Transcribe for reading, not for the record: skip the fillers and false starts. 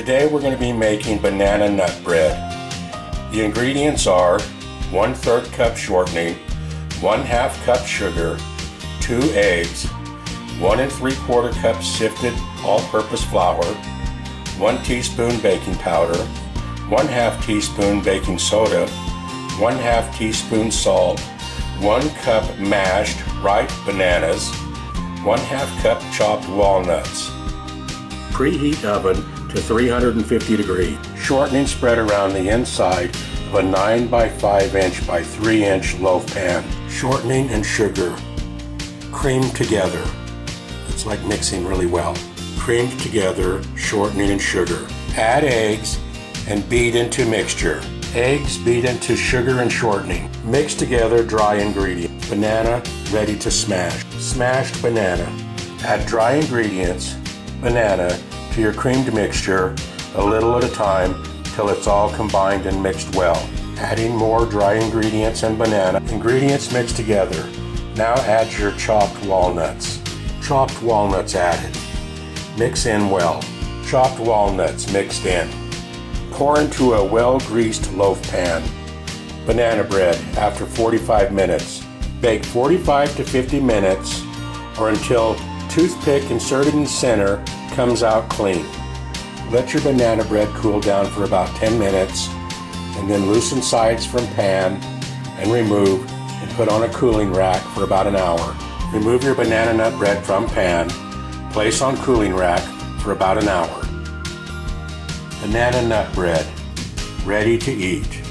Today we're going to be making banana nut bread. The ingredients are 1/3 cup shortening, 1/2 cup sugar, 2 eggs, 1 3/4 cup sifted all-purpose flour, 1 teaspoon baking powder, 1/2 teaspoon baking soda, 1/2 teaspoon salt, 1 cup mashed ripe bananas, 1/2 cup chopped walnuts. Preheat oven to 350 degrees. Shortening spread around the inside of a 9 by 5 inch by 3 inch loaf pan. Shortening and sugar creamed together. It's like mixing really well. Creamed together, shortening and sugar. Add eggs and beat into mixture. Eggs beat into sugar and shortening. Mix together dry ingredient. Banana ready to smash. Smashed banana. Add dry ingredients, banana, to your creamed mixture a little at a time till it's all combined and mixed well. Adding more dry ingredients and banana. Ingredients mixed together. Now add your chopped walnuts. Chopped walnuts added. Mix in well. Chopped walnuts mixed in. Pour into a well-greased loaf pan. Banana bread after 45 minutes. Bake 45 to 50 minutes or until toothpick inserted in center comes out clean. Let your banana bread cool down for about 10 minutes and then loosen sides from pan and remove and put on a cooling rack for about an hour. Remove your banana nut bread from pan, place on cooling rack for about an hour. Banana nut bread, ready to eat.